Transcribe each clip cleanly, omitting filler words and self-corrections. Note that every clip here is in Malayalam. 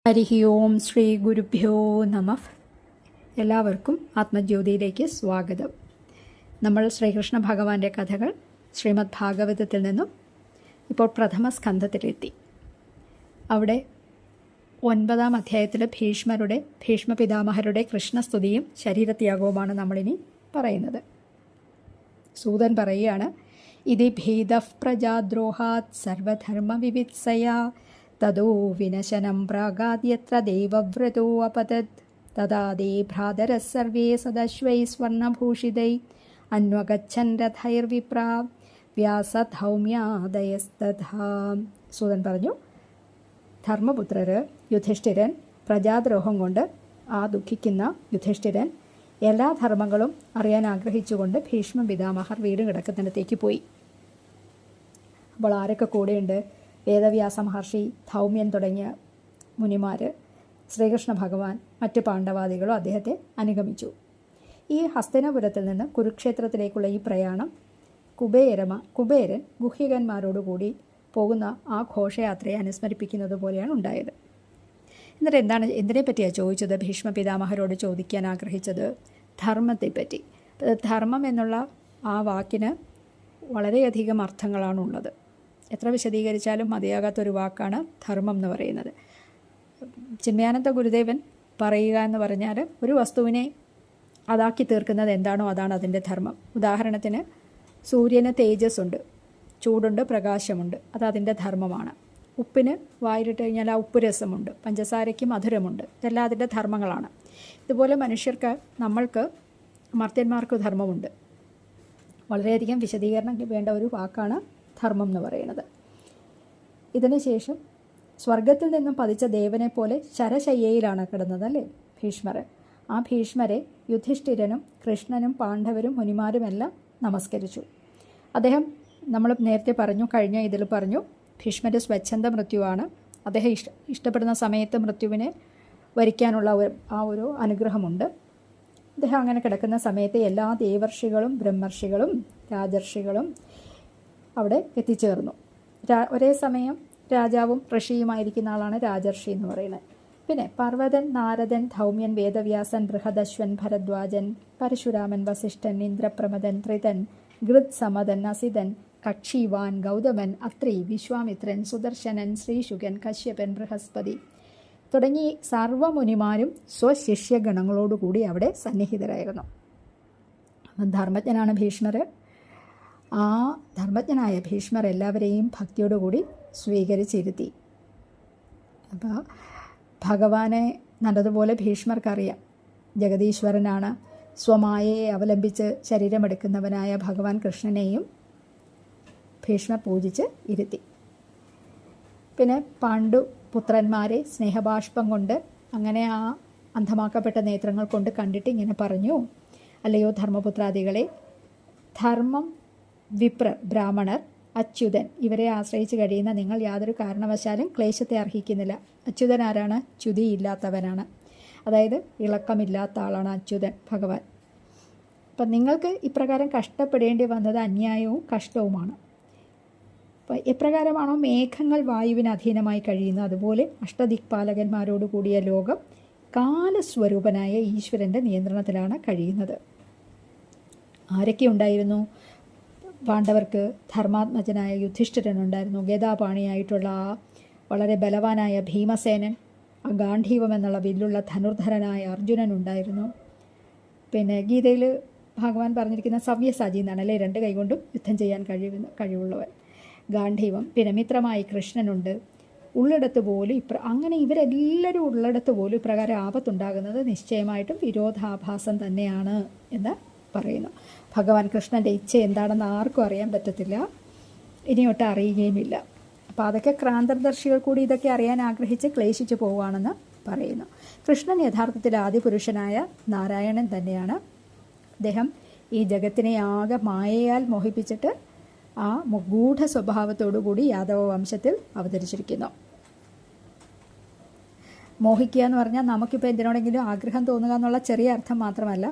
ഹരിഹി ഓം ശ്രീ ഗുരുഭ്യോ നമഃ. എല്ലാവർക്കും ആത്മജ്യോതിയിലേക്ക് സ്വാഗതം. നമ്മൾ ശ്രീകൃഷ്ണ ഭഗവാന്റെ കഥകൾ ശ്രീമദ് ഭാഗവതത്തിൽ നിന്നും ഇപ്പോൾ പ്രഥമ സ്കന്ധത്തിലെത്തി. അവിടെ 9-ാം അധ്യായത്തിൽ ഭീഷ്മ പിതാമഹരുടെ കൃഷ്ണസ്തുതിയും ശരീരത്യാഗവുമാണ് നമ്മളിനി പറയുന്നത്. സൂതൻ പറയുകയാണ്, ഇതി ഭീതഃ പ്രജാദ്രോഹാത് സർവധർമ്മ വിവിത്സയാ തദോ വിനശനം പ്രാഗാദ്യത്ര ദേവവ്രതോ അപതത് തഥാ ദേ ഭ്രാതരഃ സർവേ സദശ്വൈ സ്വർണഭൂഷിതൈ അന്വഗച്ഛൻ രഥൈർവിപ്രാ വ്യാസധൗമ്യാദയസ്തഥാ. സൂതൻ പറഞ്ഞു, ധർമ്മപുത്രർ യുധിഷ്ഠിരൻ പ്രജാദ്രോഹം കൊണ്ട് ദുഃഖിക്കുന്ന യുധിഷ്ഠിരൻ എല്ലാ ധർമ്മങ്ങളും അറിയാൻ ആഗ്രഹിച്ചുകൊണ്ട് ഭീഷ്മ പിതാമഹർ വീട് കിടക്കുന്നിടത്തേക്ക് പോയി. അപ്പോൾ ആരൊക്കെ കൂടെയുണ്ട്? വേദവ്യാസ മഹർഷി, ധൗമ്യൻ തുടങ്ങിയ മുനിമാർ, ശ്രീകൃഷ്ണ ഭഗവാൻ, മറ്റ് പാണ്ഡവാദികളും അദ്ദേഹത്തെ അനുഗമിച്ചു. ഈ ഹസ്തിനപുരത്തിൽ നിന്ന് കുരുക്ഷേത്രത്തിലേക്കുള്ള ഈ പ്രയാണം കുബേരൻ ഗുഹ്യകന്മാരോടുകൂടി പോകുന്ന ആ ഘോഷയാത്രയെ അനുസ്മരിപ്പിക്കുന്നത് പോലെയാണ് ഉണ്ടായത്. എന്നിട്ട് എന്തിനെ പറ്റിയാണ് ചോദിച്ചത്? ഭീഷ്മ പിതാമഹരോട് ചോദിക്കാൻ ആഗ്രഹിച്ചത് ധർമ്മത്തെപ്പറ്റി. ധർമ്മം എന്നുള്ള ആ വാക്കിന് വളരെയധികം അർത്ഥങ്ങളാണുള്ളത്. എത്ര വിശദീകരിച്ചാലും മതിയാകാത്തൊരു വാക്കാണ് ധർമ്മം എന്ന് പറയുന്നത്. ചിന്മയാനന്ദ ഗുരുദേവൻ പറയുക എന്ന് പറഞ്ഞാൽ ഒരു വസ്തുവിനെ അതാക്കി തീർക്കുന്നത് എന്താണോ അതാണ് അതിൻ്റെ ധർമ്മം. ഉദാഹരണത്തിന് സൂര്യന് തേജസ്സുണ്ട്, ചൂടുണ്ട്, പ്രകാശമുണ്ട്, അത് അതിൻ്റെ ധർമ്മമാണ്. ഉപ്പിന് വായിലിട്ട് കഴിഞ്ഞാൽ ആ ഉപ്പ് രസമുണ്ട്, പഞ്ചസാരയ്ക്ക് മധുരമുണ്ട്, ഇതെല്ലാം അതിൻ്റെ ധർമ്മങ്ങളാണ്. ഇതുപോലെ നമ്മൾക്ക് മർത്യന്മാർക്ക് ധർമ്മമുണ്ട്. വളരെയധികം വിശദീകരണം വേണ്ട ഒരു വാക്കാണ് ധർമ്മം എന്ന് പറയുന്നത്. ഇതിനുശേഷം സ്വർഗത്തിൽ നിന്നും പതിച്ച ദേവനെ പോലെ ശരശയ്യയിലാണ് കിടന്നത് അല്ലേ ഭീഷ്മർ. ആ ഭീഷ്മരെ യുധിഷ്ഠിരനും കൃഷ്ണനും പാണ്ഡവരും മുനിമാരുമെല്ലാം നമസ്കരിച്ചു. അദ്ദേഹം, നമ്മൾ നേരത്തെ പറഞ്ഞു, കഴിഞ്ഞ ഇതിൽ പറഞ്ഞു, ഭീഷ്മരുടെ സ്വച്ഛന്ത മൃത്യുവാണ്. അദ്ദേഹം ഇഷ്ടപ്പെടുന്ന സമയത്ത് മൃത്യുവിനെ വരിക്കാനുള്ള ആ ഒരു അനുഗ്രഹമുണ്ട്. അദ്ദേഹം അങ്ങനെ കിടക്കുന്ന സമയത്ത് എല്ലാ ദേവർഷികളും ബ്രഹ്മർഷികളും രാജർഷികളും അവിടെ എത്തിച്ചേർന്നു. ഒരേ സമയം രാജാവും ഋഷിയുമായിരിക്കുന്ന ആളാണ് രാജർഷി എന്ന് പറയുന്നത്. പിന്നെ പർവ്വതൻ, നാരദൻ, ധൗമ്യൻ, വേദവ്യാസൻ, ബൃഹദശ്വൻ, ഭരദ്വാജൻ, പരശുരാമൻ, വസിഷ്ഠൻ, ഇന്ദ്രപ്രമദൻ, ത്രിതൻ, ഗൃത് സമദൻ, അസിതൻ, കക്ഷിവാൻ, ഗൗതമൻ, അത്രി, വിശ്വാമിത്രൻ, സുദർശനൻ, ശ്രീശുകൻ, കശ്യപൻ, ബൃഹസ്പതി തുടങ്ങി സർവ്വമുനിമാരും സ്വശിഷ്യഗണങ്ങളോടുകൂടി അവിടെ സന്നിഹിതരായിരുന്നു. ധർമ്മജ്ഞനാണ് ഭീഷ്മർ. ആ ധർമ്മജ്ഞനായ ഭീഷ്മർ എല്ലാവരെയും ഭക്തിയോടുകൂടി സ്വീകരിച്ചിരുത്തി. അപ്പോൾ ഭഗവാനെ നല്ലതുപോലെ ഭീഷ്മർക്കറിയാം. ജഗദീശ്വരനാണ്. സ്വമായയെ അവലംബിച്ച് ശരീരമെടുക്കുന്നവനായ ഭഗവാൻ കൃഷ്ണനെയും ഭീഷ്മർ പൂജിച്ച് ഇരുത്തി. പിന്നെ പാണ്ഡുപുത്രന്മാരെ സ്നേഹബാഷ്പം കൊണ്ട് അങ്ങനെ ആ അന്ധമാക്കപ്പെട്ട നേത്രങ്ങൾ കൊണ്ട് കണ്ടിട്ട് ഇങ്ങനെ പറഞ്ഞു, അല്ലയോ ധർമ്മപുത്രാദികളെ, ധർമ്മം, ബ്രാഹ്മണർ, അച്യുതൻ ഇവരെ ആശ്രയിച്ച് കഴിയുന്ന നിങ്ങൾ യാതൊരു കാരണവശാലും ക്ലേശത്തെ അർഹിക്കുന്നില്ല. അച്യുതൻ ആരാണ്? ച്യുതിയില്ലാത്തവനാണ്. അതായത് ഇളക്കമില്ലാത്ത ആളാണ് അച്യുതൻ ഭഗവാൻ. അപ്പം നിങ്ങൾക്ക് ഇപ്രകാരം കഷ്ടപ്പെടേണ്ടി വന്നത് അന്യായവും കഷ്ടവുമാണ്. അപ്പം എപ്രകാരമാണോ മേഘങ്ങൾ വായുവിന് അധീനമായി കഴിയുന്നത്, അതുപോലെ അഷ്ടദിക്പാലകന്മാരോട് കൂടിയ ലോകം കാലസ്വരൂപനായ ഈശ്വരൻ്റെ നിയന്ത്രണത്തിലാണ് കഴിയുന്നത്. ആരൊക്കെ ഉണ്ടായിരുന്നു? പാണ്ഡവർക്ക് ധർമാത്മജനായ യുധിഷ്ഠിരനുണ്ടായിരുന്നു. ഗദാപാണിയായിട്ടുള്ള ആ വളരെ ബലവാനായ ഭീമസേനൻ, ആ ഗാന്ധീവം എന്നുള്ള വില്ലുള്ള ധനുർധരനായ അർജുനനുണ്ടായിരുന്നു. പിന്നെ ഗീതയിൽ ഭഗവാൻ പറഞ്ഞിരിക്കുന്ന സവ്യസാചി എന്നാണ് അല്ലേ, 2 കൈകൊണ്ടും യുദ്ധം ചെയ്യാൻ കഴിവുള്ളവൻ ഗാന്ധീവം. പിന്നെ മിത്രമായി കൃഷ്ണനുണ്ട്. ഉള്ളിടത്ത് പോലും അങ്ങനെ ഇവരെല്ലാവരും ഉള്ളിടത്ത് പോലും ഇപ്രകാരം ആപത്തുണ്ടാകുന്നത് നിശ്ചയമായിട്ടും വിരോധാഭാസം തന്നെയാണ് എന്ന് പറയുന്നു. ഭഗവാൻ കൃഷ്ണൻ്റെ ഇച്ഛ എന്താണെന്ന് ആർക്കും അറിയാൻ പറ്റത്തില്ല, ഇനിയൊട്ട് അറിയുകയുമില്ല. അപ്പോൾ അതൊക്കെ ക്രാന്തദർശികൾ കൂടി ഇതൊക്കെ അറിയാൻ ആഗ്രഹിച്ച് ക്ലേശിച്ച് പോവുകയാണെന്ന് പറയുന്നു. കൃഷ്ണൻ യഥാർത്ഥത്തിൽ ആദിപുരുഷനായ നാരായണൻ തന്നെയാണ്. അദ്ദേഹം ഈ ജഗത്തിനെ ആകെ മായയാൽ മോഹിപ്പിച്ചിട്ട് ആ ഗൂഢ സ്വഭാവത്തോടുകൂടി യാദവ വംശത്തിൽ അവതരിച്ചിരിക്കുന്നു. മോഹിക്കുക എന്ന് പറഞ്ഞാൽ നമുക്കിപ്പോൾ എന്തിനോടെങ്കിലും ആഗ്രഹം തോന്നുക എന്നുള്ള ചെറിയ അർത്ഥം മാത്രമല്ല,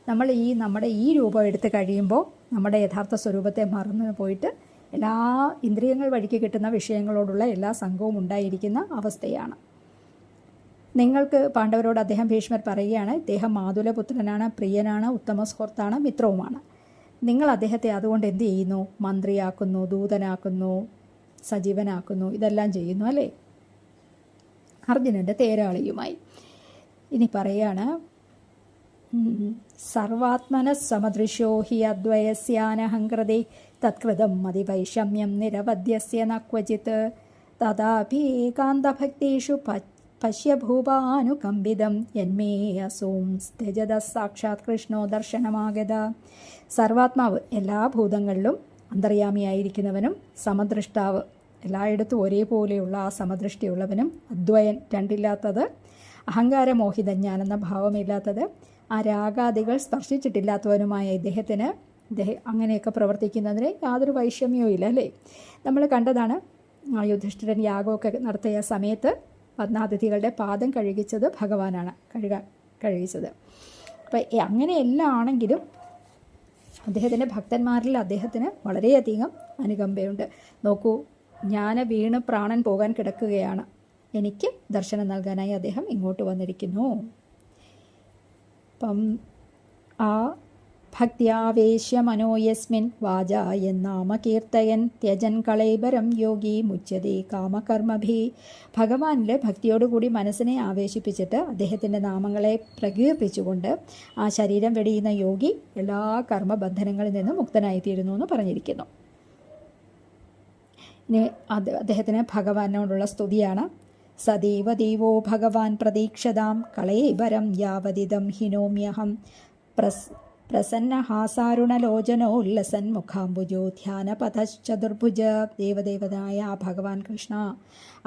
നമ്മൾ നമ്മുടെ ഈ രൂപം എടുത്ത് കഴിയുമ്പോൾ നമ്മുടെ യഥാർത്ഥ സ്വരൂപത്തെ മറന്നു പോയിട്ട് എല്ലാ ഇന്ദ്രിയങ്ങൾ വഴിക്ക് കിട്ടുന്ന വിഷയങ്ങളോടുള്ള എല്ലാ സംഘവും ഉണ്ടായിരിക്കുന്ന അവസ്ഥയാണ്. നിങ്ങൾക്ക് പാണ്ഡവരോട് ഭീഷ്മർ പറയുകയാണ്, ഇദ്ദേഹം മാതുലപുത്രനാണ്, പ്രിയനാണ്, ഉത്തമ സുഹൃത്താണ്, മിത്രവുമാണ്. നിങ്ങൾ അദ്ദേഹത്തെ അതുകൊണ്ട് എന്ത് ചെയ്യുന്നു? മന്ത്രിയാക്കുന്നു, ദൂതനാക്കുന്നു, സജീവനാക്കുന്നു, ഇതെല്ലാം ചെയ്യുന്നു അല്ലേ? അർജുനൻ്റെ തേരാളിയുമായി. ഇനി പറയാണ്, സർവാത്മന സമദൃശോ ഹി അദ്വയസ്യാനഹങ്കൃതി തത്കൃതം മതിവൈഷമ്യം നിരവധ്യസ്യ ന ക്വചിത് തഥാപി ഏകാന്തഭക്തേഷു പശ്യഭൂപാനുകമ്പിതം യന്മേ അസോം സ്ത്യജത സാക്ഷാത് കൃഷ്ണോ ദർശനമാഗത. സർവാത്മാവ്, എല്ലാ ഭൂതങ്ങളിലും അന്തർയാമിയായിരിക്കുന്നവനും, സമദൃഷ്ടാവ്, എല്ലായിടത്തും ഒരേപോലെയുള്ള ആ സമദൃഷ്ടിയുള്ളവനും, അദ്വയൻ, രണ്ടില്ലാത്തത്, അഹങ്കാരമോഹിതൻ, ഞാനെന്ന ഭാവമില്ലാത്തത്, ആ രാഗാദികൾ സ്പർശിച്ചിട്ടില്ലാത്തവനുമായ ഇദ്ദേഹത്തിന് അങ്ങനെയൊക്കെ പ്രവർത്തിക്കുന്നതിന് യാതൊരു വൈഷമ്യവും ഇല്ല അല്ലേ? നമ്മൾ കണ്ടതാണ്, യുധിഷ്ഠിരൻ യാഗമൊക്കെ നടത്തിയ സമയത്ത് പത്മാതിഥികളുടെ പാദം കഴുകിച്ചത് ഭഗവാനാണ് കഴുകിച്ചത്. അപ്പം അങ്ങനെയെല്ലാം ആണെങ്കിലും അദ്ദേഹത്തിൻ്റെ ഭക്തന്മാരിൽ അദ്ദേഹത്തിന് വളരെയധികം അനുകമ്പയുണ്ട്. നോക്കൂ, ഞാൻ വീണ് പ്രാണൻ പോകാൻ കിടക്കുകയാണ്, എനിക്ക് ദർശനം നൽകാനായി അദ്ദേഹം ഇങ്ങോട്ട് വന്നിരിക്കുന്നു. അപ്പം ആ ഭക്തിയാവേശ്യ മനോയസ്മിൻ വാച എന്നാമ കീർത്തയൻ ത്യജൻ കളൈബരം യോഗി മുച്യതേ കാമകർമ്മഭി. ഭഗവാനിലെ ഭക്തിയോടുകൂടി മനസ്സിനെ ആവേശിപ്പിച്ചിട്ട് അദ്ദേഹത്തിൻ്റെ നാമങ്ങളെ പ്രകീർത്തിച്ചുകൊണ്ട് ആ ശരീരം വെടിയുന്ന യോഗി എല്ലാ കർമ്മബന്ധനങ്ങളിൽ നിന്നും മുക്തനായിത്തീരുന്നു എന്ന് പറഞ്ഞിരിക്കുന്നു. ഇനി അദ്ദേഹത്തിന് ഭഗവാനോടുള്ള സ്തുതിയാണ്. സദൈവ ദേവോ ഭഗവാൻ പ്രതീക്ഷതാം കളൈബരം യാവതിദം ഹിനോമ്യഹം പ്രസന്നഹാസാരുണലോചനോല്ലസൻ മുഖാംബുജോ ധ്യാനപഥശ്ചതുർഭുജ. ദേവദേവനായ ആ ഭഗവാൻ കൃഷ്ണ,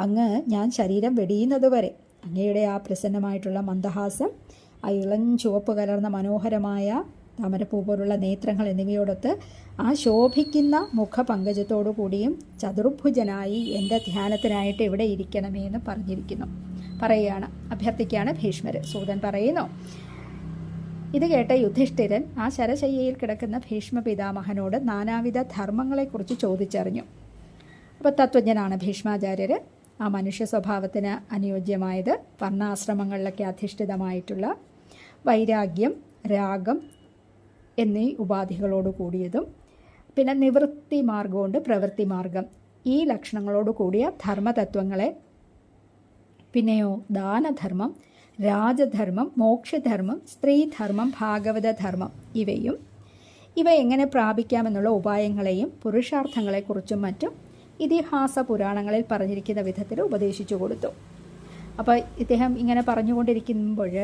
അങ്ങ് ഞാൻ ശരീരം വെടിയുന്നതുവരെ അങ്ങയുടെ ആ പ്രസന്നമായിട്ടുള്ള മന്ദഹാസം, ആ ഇളം ചുവപ്പ് കലർന്ന മനോഹരമായ താമരപ്പൂ പോലുള്ള നേത്രങ്ങൾ എന്നിവയോടൊത്ത് ആ ശോഭിക്കുന്ന മുഖപങ്കജത്തോടു കൂടിയും ചതുർഭുജനായി എൻ്റെ ധ്യാനത്തിനായിട്ട് ഇവിടെ ഇരിക്കണമേ എന്ന് പറയുകയാണ്, അഭ്യർത്ഥിക്കുകയാണ് ഭീഷ്മർ. സൂതൻ പറയുന്നു. ഇത് കേട്ട യുധിഷ്ഠിരൻ ആ ശരശയ്യയിൽ കിടക്കുന്ന ഭീഷ്മ പിതാമഹനോട് നാനാവിധ ധർമ്മങ്ങളെക്കുറിച്ച് ചോദിച്ചറിഞ്ഞു. അപ്പോൾ തത്വജ്ഞനാണ് ഭീഷ്മാചാര്യർ. ആ മനുഷ്യ സ്വഭാവത്തിന് അനുയോജ്യമായത് വർണ്ണാശ്രമങ്ങളിലൊക്കെ അധിഷ്ഠിതമായിട്ടുള്ള വൈരാഗ്യം, രാഗം എന്നീ ഉപാധികളോട് കൂടിയതും, പിന്നെ നിവൃത്തി മാർഗമുണ്ട്, പ്രവൃത്തി മാർഗം, ഈ ലക്ഷണങ്ങളോട് കൂടിയ ധർമ്മതത്വങ്ങളെ, പിന്നെയോ ദാനധർമ്മം, രാജധർമ്മം, മോക്ഷധർമ്മം, സ്ത്രീധർമ്മം, ഭാഗവതധർമ്മം, ഇവ എങ്ങനെ പ്രാപിക്കാമെന്നുള്ള ഉപായങ്ങളെയും പുരുഷാർത്ഥങ്ങളെക്കുറിച്ചും മറ്റും ഇതിഹാസ പുരാണങ്ങളിൽ പറഞ്ഞിരിക്കുന്ന വിധത്തിൽ ഉപദേശിച്ചു കൊടുത്തു. അപ്പോൾ ഇദ്ദേഹം ഇങ്ങനെ പറഞ്ഞുകൊണ്ടിരിക്കുമ്പോൾ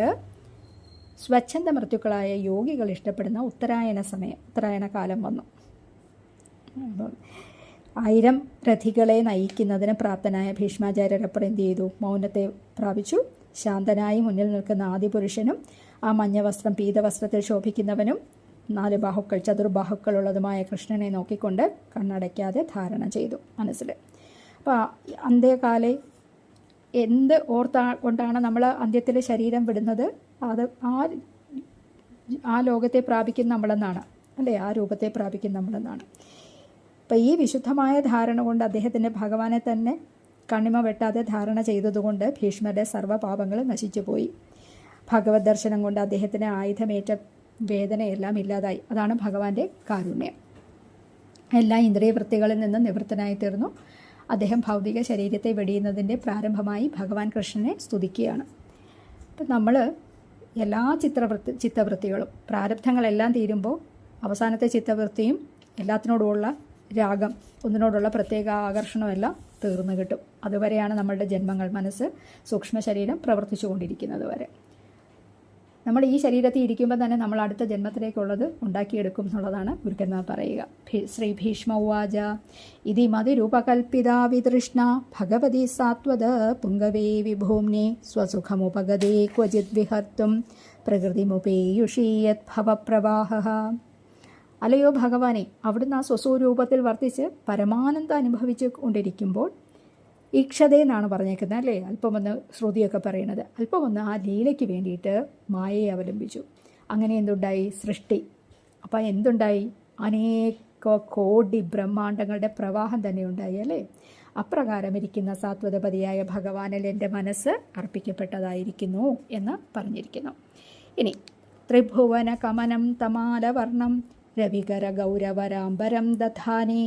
സ്വച്ഛന്ത മൃത്യുക്കളായ യോഗികൾ ഇഷ്ടപ്പെടുന്ന ഉത്തരായണ കാലം വന്നു. 1000 രഥികളെ നയിക്കുന്നതിന് പ്രാപ്തനായ ഭീഷ്മാചാര്യരപ്പോൾ എന്ത് ചെയ്തു? മൗനത്തെ പ്രാപിച്ചു. ശാന്തനായി മുന്നിൽ നിൽക്കുന്ന ആദിപുരുഷനും ആ മഞ്ഞവസ്ത്രം പീതവസ്ത്രത്തിൽ ശോഭിക്കുന്നവനും 4 ബാഹുക്കൾ, ചതുർബാഹുക്കളുള്ളതുമായ കൃഷ്ണനെ നോക്കിക്കൊണ്ട് കണ്ണടയ്ക്കാതെ ധാരണ ചെയ്തു മനസ്സിൽ. അപ്പോൾ അന്ത്യകാലെ എന്ത് കൊണ്ടാണ് നമ്മൾ അന്ത്യത്തിൽ ശരീരം വിടുന്നത്? അത് ആ ലോകത്തെ പ്രാപിക്കും നമ്മളെന്നാണ് അല്ലേ? ആ രൂപത്തെ പ്രാപിക്കും നമ്മളെന്നാണ്. അപ്പോൾ ഈ വിശുദ്ധമായ ധാരണ കൊണ്ട് അദ്ദേഹത്തിൻ്റെ ഭഗവാനെ തന്നെ കണ്ണിമ വെട്ടാതെ ധാരണ ചെയ്തതുകൊണ്ട് ഭീഷ്മരുടെ സർവ്വപാപങ്ങളും നശിച്ചുപോയി. ഭഗവത് ദർശനം കൊണ്ട് അദ്ദേഹത്തിന് ആയുധമേറ്റ വേദനയെല്ലാം ഇല്ലാതായി. അതാണ് ഭഗവാന്റെ കാരുണ്യം. എല്ലാ ഇന്ദ്രിയവൃത്തികളിൽ നിന്ന് നിവൃത്തനായി തീർന്നു. അദ്ദേഹം ഭൗതിക ശരീരത്തെ വെടിയുന്നതിൻ്റെ പ്രാരംഭമായി ഭഗവാൻ കൃഷ്ണനെ സ്തുതിക്കുകയാണ്. അപ്പം നമ്മൾ എല്ലാ ചിത്തവൃത്തികളും പ്രാരബ്ധങ്ങളെല്ലാം തീരുമ്പോൾ അവസാനത്തെ ചിത്തവൃത്തിയും എല്ലാത്തിനോടുമുള്ള രാഗം, ഒന്നിനോടുള്ള പ്രത്യേക ആകർഷണമെല്ലാം തീർന്നു കിട്ടും. അതുവരെയാണ് നമ്മളുടെ ജന്മങ്ങൾ, മനസ്സ്, സൂക്ഷ്മ ശരീരം പ്രവർത്തിച്ചു കൊണ്ടിരിക്കുന്നത് വരെ. നമ്മൾ ഈ ശരീരത്തിൽ ഇരിക്കുമ്പോൾ തന്നെ നമ്മൾ അടുത്ത ജന്മത്തിലേക്കുള്ളത് ഉണ്ടാക്കിയെടുക്കും എന്നുള്ളതാണ് ഗുരുക്കന്മാർ പറയുക. ശ്രീ ഭീഷ്മ ഉവാച ഇതി മതിരൂപകൽപ്പിതാ വിതൃഷ്ണ ഭഗവതി സാത്വത പുങ്കവേ വിഭൂമ്നെ സ്വസുഖമുപഗതേ ക്വചിത് വിഹർത്തും പ്രകൃതിമുപേയുഷീയത് ഭവപ്രവാഹ. അല്ലയോ ഭഗവാനെ, അവിടുന്ന് ആ സ്വസ്വരൂപത്തിൽ വർത്തിച്ച് പരമാനന്ദം അനുഭവിച്ചു കൊണ്ടിരിക്കുമ്പോൾ, ഈക്ഷതേ എന്നാണ് പറഞ്ഞേക്കുന്നത് അല്ലേ? അല്പമൊന്ന് ശ്രുതിയൊക്കെ പറയണത്, അല്പമൊന്ന് ആ ലീലയ്ക്ക് വേണ്ടിയിട്ട് മായയെ അവലംബിച്ചു. അങ്ങനെ എന്തുണ്ടായി? സൃഷ്ടി. അപ്പോൾ എന്തുണ്ടായി? അനേക കോടി ബ്രഹ്മാണ്ടങ്ങളുടെ പ്രവാഹം തന്നെ ഉണ്ടായി അല്ലേ? അപ്രകാരം ഇരിക്കുന്ന സാത്വതപതിയായ ഭഗവാനിൽ എൻ്റെ മനസ്സ് അർപ്പിക്കപ്പെട്ടതായിരിക്കുന്നു എന്ന് പറഞ്ഞിരിക്കുന്നു. ഇനി ത്രിഭുവന കമനം തമാലവർണം രവികര ഗൗരവരാംബരം ദധാനേ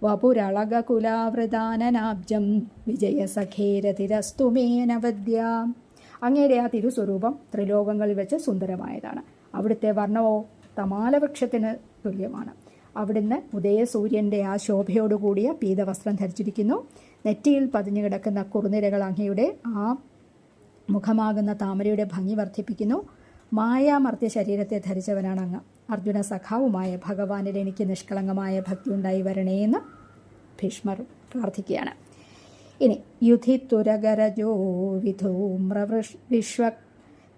വപുരളകുലാവൃതാനനാബ്ജം വിജയസഖേരതിരസ്തു മേനവദ്യ. അങ്ങയുടെ ആ തിരുസ്വരൂപം ത്രിലോകങ്ങളിൽ വെച്ച് സുന്ദരമായതാണ്. അവിടുത്തെ വർണ്ണമോ തമാലവൃക്ഷത്തിന് തുല്യമാണ്. അവിടുന്ന് ഉദയസൂര്യൻ്റെ ആ ശോഭയോടുകൂടിയ പീതവസ്ത്രം ധരിച്ചിരിക്കുന്നു. നെറ്റിയിൽ പതിഞ്ഞു കിടക്കുന്ന കുറുനിരകൾ അങ്ങയുടെ ആ മുഖമാകുന്ന താമരയുടെ ഭംഗി വർദ്ധിപ്പിക്കുന്നു. മായാമർദ്യ ശരീരത്തെ ധരിച്ചവനാണ് അങ്ങ്. അർജുന സഖാവുമായ ഭഗവാനിൽ എനിക്ക് നിഷ്കളങ്കമായ ഭക്തി ഉണ്ടായി വരണേ എന്ന് ഭീഷ്മർ പ്രാർത്ഥിക്കുകയാണ്. ഇനി യുധിത്തുരഗരജോ വിധൂമ്ര വിശ്വ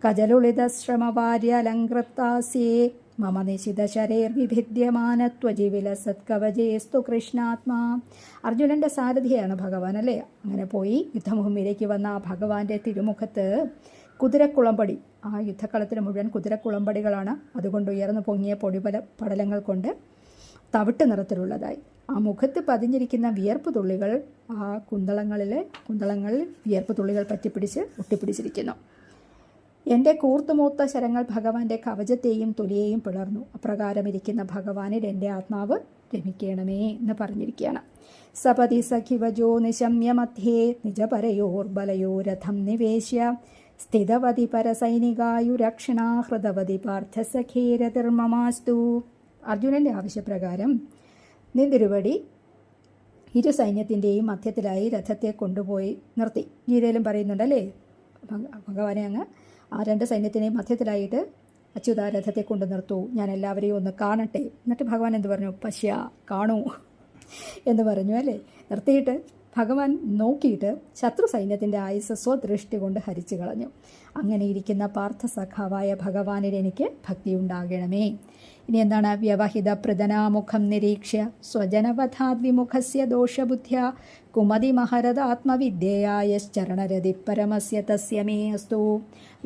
കജലുളിത ശ്രമവാര്യലങ്കൃത്താസ്യേ മമ നിശിതശരേർ വിഭിദ്യമാനത്വജിവിലസത്കവജേസ്തു കൃഷ്ണാത്മാ. അർജുനൻ്റെ സാരഥിയാണ് ഭഗവാൻ അല്ലേ. അങ്ങനെ പോയി യുദ്ധഭൂമിയിലേക്ക് വന്ന ആ ഭഗവാന്റെ തിരുമുഖത്ത് കുതിരക്കുളമ്പടി, ആ യുദ്ധക്കളത്തിന് മുഴുവൻ കുതിരക്കുളമ്പടികളാണ്. അതുകൊണ്ട് ഉയർന്നു പൊങ്ങിയ പടലങ്ങൾ കൊണ്ട് തവിട്ട് നിറത്തിലുള്ളതായി. ആ മുഖത്ത് പതിഞ്ഞിരിക്കുന്ന വിയർപ്പ് തുള്ളികൾ ആ കുന്തളങ്ങളിൽ വിയർപ്പ് തുള്ളികൾ പറ്റിപ്പിടിച്ച് ഒട്ടിപ്പിടിച്ചിരിക്കുന്നു. എൻ്റെ കൂർത്തുമൂത്ത ശരങ്ങൾ ഭഗവാന്റെ കവചത്തെയും തൊലിയെയും പിളർന്നു. അപ്രകാരം ഇരിക്കുന്ന ഭഗവാനിൽ എൻ്റെ ആത്മാവ് രമിക്കണമേ എന്ന് പറഞ്ഞിരിക്കുകയാണ്. സപതി സഖിവജോ നിശമ്യ മധ്യേ നിജപരയോർബലയോ രഥം നിവേശ്യ സ്ഥിതവതി പരസൈനികായുരക്ഷണാ ഹൃദവതി പാർത്ഥസഖേരതിർമമാസ്തു. അർജുനൻ്റെ ആവശ്യപ്രകാരം നിതിരുവടി ഇരു സൈന്യത്തിൻ്റെയും മധ്യത്തിലായി രഥത്തെ കൊണ്ടുപോയി നിർത്തി. ഗീതയിലും പറയുന്നുണ്ടല്ലേ, ഭഗവാനെ അങ്ങ് ആ രണ്ട് സൈന്യത്തിനെയും മധ്യത്തിലായിട്ട് അച്യുത രഥത്തെ കൊണ്ടു നിർത്തൂ, ഞാൻ എല്ലാവരെയും ഒന്ന് കാണട്ടെ. എന്നിട്ട് ഭഗവാൻ എന്ത് പറഞ്ഞു? പശ്യ, കാണൂ എന്ന് പറഞ്ഞു അല്ലേ. നിർത്തിയിട്ട് ഭഗവാൻ നോക്കിയിട്ട് ശത്രു സൈന്യത്തിൻ്റെ ആയുസ് സ്വദൃഷ്ടി കൊണ്ട് ഹരിച്ചു കളഞ്ഞു. അങ്ങനെ ഇരിക്കുന്ന പാർത്ഥസഖാവായ ഭഗവാനിൽ എനിക്ക് ഭക്തി ഉണ്ടാകണമേ. ഇനി എന്താണ്? വ്യവഹിത പ്രദനാമുഖം നിരീക്ഷ്യ സ്വജനവധാദ്വിമുഖസ്യ ദോഷബുദ്ധ്യ കുമതി മഹരദാത്മവിദ്യയായശ്ചരണരതി പരമസ്യ തസ്യ മേ അസ്തു.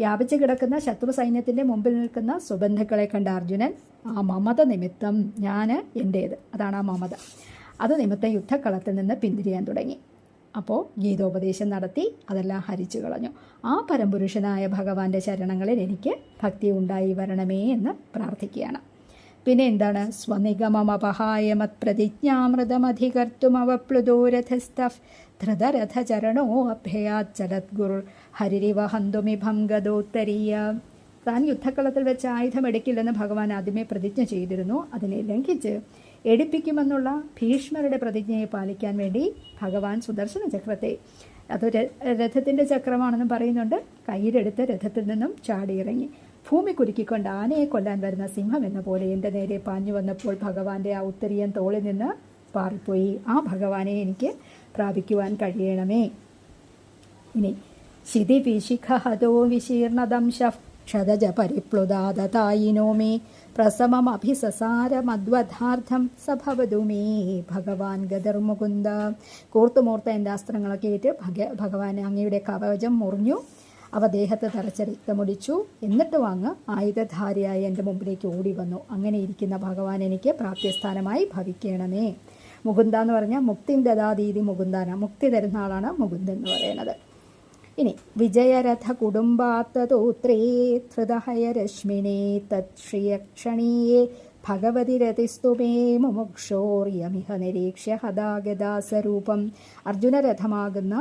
വ്യാപിച്ചു കിടക്കുന്ന ശത്രു സൈന്യത്തിൻ്റെ മുമ്പിൽ നിൽക്കുന്ന സുബന്ധുക്കളെ കണ്ട അർജുനൻ ആ മമത നിമിത്തം ഞാൻ എൻ്റേത്, അതാണ് ആ മമത, അത് നിമിത്തം യുദ്ധക്കളത്തിൽ നിന്ന് പിന്തിരിയാൻ തുടങ്ങി. അപ്പോൾ ഗീതോപദേശം നടത്തി അതെല്ലാം ഹരിച്ചു കളഞ്ഞു. ആ പരംപുരുഷനായ ഭഗവാന്റെ ചരണങ്ങളിൽ എനിക്ക് ഭക്തി ഉണ്ടായി വരണമേ എന്ന് പ്രാർത്ഥിക്കുകയാണ്. പിന്നെ എന്താണ്? സ്വനിഗമമപഹായമത് പ്രതിജ്ഞാമൃതമധികർത്തുമവപ്ലുതോരഥസ്തഫ് ധൃതരഥചരണോ അഭയാച്ചലദ്ഗുർ ഹരിരിവഹന്തുമിഭം ഗതോത്തരീയ. താൻ യുദ്ധക്കളത്തിൽ വെച്ച് ആയുധമെടുക്കില്ലെന്ന് ഭഗവാൻ ആദ്യമേ പ്രതിജ്ഞ ചെയ്തിരുന്നു. അതിനെ ലംഘിച്ച് എടുപ്പിക്കുമെന്നുള്ള ഭീഷ്മരുടെ പ്രതിജ്ഞയെ പാലിക്കാൻ വേണ്ടി ഭഗവാൻ സുദർശന ചക്രത്തെ, അതൊരു രഥത്തിൻ്റെ ചക്രമാണെന്നും പറയുന്നുണ്ട്, കയ്യിലെടുത്ത് രഥത്തിൽ നിന്നും ചാടിയിറങ്ങി ഭൂമി കുലുക്കിക്കൊണ്ട് ആനയെ കൊല്ലാൻ വരുന്ന സിംഹം എന്ന പോലെ എൻ്റെ നേരെ പാഞ്ഞു വന്നപ്പോൾ ഭഗവാന്റെ ആ ഉത്തരീയൻ തോളിൽ നിന്ന് പാറിപ്പോയി. ആ ഭഗവാനെ എനിക്ക് പ്രാപിക്കുവാൻ കഴിയണമേ. ഇനി ശിതിവിശിഖഹതോ വിശീർണദംശ ക്ഷതജ പരിപ്ലുതാദതായിനോ മേ പ്രസമമഭിസസാരമദ്വധാർത്ഥം സഭവതു മേ ഭഗവാൻ ഗദർമുകുന്ദ. കൂർത്തുമൂർത്ത എൻ്റെ അസ്ത്രങ്ങളൊക്കെ ഏറ്റ് ഭഗവാൻ അങ്ങയുടെ കവചം മുറിഞ്ഞു, അവ ദേഹത്ത് തറച്ച രക്തമൊടിച്ചു. എന്നിട്ടും അങ്ങ് ആയുധധാരിയായി എൻ്റെ മുമ്പിലേക്ക് ഓടി വന്നു. അങ്ങനെ ഇരിക്കുന്ന ഭഗവാൻ എനിക്ക് പ്രാപ്യസ്ഥാനമായി ഭവിക്കണമേ. മുകുന്ദ എന്ന് പറഞ്ഞാൽ മുക്തി ദദാതീതി മുകുന്ദാന, മുക്തി തരുന്ന ആളാണ് മുകുന്ദൻ എന്ന് പറയുന്നത്. ഇനി വിജയരഥ കുടുംബാത്തതോത്രേ ധൃതഹയരശ്മിനേ തത്ശ്രിയക്ഷണീയേ ഭഗവതി രതിസ്തുമേ മുമുക്ഷോർയമിഹ നിരീക്ഷ്യ ഹദാഗദാസരൂപം. അർജുനരഥമാകുന്ന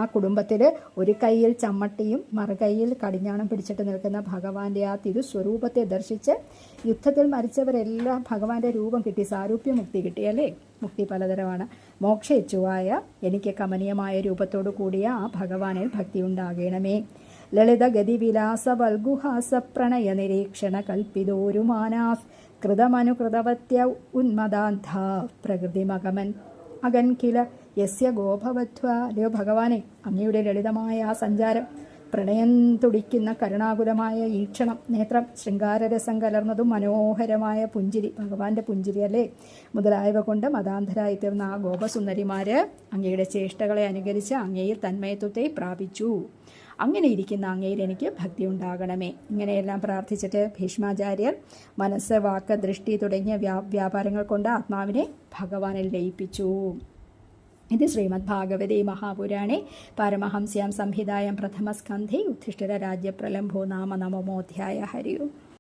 ആ കുടുംബത്തിൽ ഒരു കൈയിൽ ചമ്മട്ടിയും മറുകൈയിൽ കടിഞ്ഞാണം പിടിച്ചിട്ട് നിൽക്കുന്ന ഭഗവാന്റെ ആ തിരുസ്വരൂപത്തെ ദർശിച്ച് യുദ്ധത്തിൽ മരിച്ചവരെല്ലാം ഭഗവാന്റെ രൂപം കിട്ടി, സാരൂപ്യ മുക്തി കിട്ടിയല്ലേ. മുക്തി പലതരമാണ്. മോക്ഷയിച്ചുവായ എനിക്ക് കമനീയമായ രൂപത്തോടു കൂടിയ ആ ഭഗവാനിൽ ഭക്തി ഉണ്ടാകണമേ. ലളിതഗതി വിലാസ വൽഗുഹാസ പ്രണയ നിരീക്ഷണ കൽപ്പിതോരുമാനാഫ് കൃതമനുകൃതവത്യ ഉന്മദാന്ധ പ്രകൃതിമകമൻ അകൻകില യസ്യ ഗോഭവത്വ. അല്ലയോ ഭഗവാനെ, അങ്ങയുടെ ലളിതമായ ആ സഞ്ചാരം, പ്രണയം തുടിക്കുന്ന കരുണാകുലമായ ഈക്ഷണം, നേത്രം, ശൃംഗാരരസം കലർന്നതും മനോഹരമായ പുഞ്ചിരി, ഭഗവാന്റെ പുഞ്ചിരി അല്ലേ, മുതലായവ കൊണ്ട് മതാന്ധരായി തീർന്ന ആ ഗോപസുന്ദരിമാര് അങ്ങയുടെ ചേഷ്ടകളെ അനുകരിച്ച് അങ്ങയിൽ തന്മയത്വത്തെ പ്രാപിച്ചു. അങ്ങനെ ഇരിക്കുന്ന അങ്ങയിൽ എനിക്ക് ഭക്തി ഉണ്ടാകണമേ. ഇങ്ങനെയെല്ലാം പ്രാർത്ഥിച്ചിട്ട് ഭീഷ്മാചാര്യർ മനസ്സ്, വാക്ക്, ദൃഷ്ടി തുടങ്ങിയ വ്യാപാരങ്ങൾ കൊണ്ട് ആത്മാവിനെ ഭഗവാനിൽ ലയിപ്പിച്ചു. ഇത് ശ്രീമദ്ഭാഗവതേ മഹാപുരാണേ പാരമഹംസ്യാം സംഹിതായാം പ്രഥമസ്കന്ധേ യുധിഷ്ഠിരരാജ്യപ്രലംഭോ നാമ നവമോऽധ്യായः. ഹരി ഓം.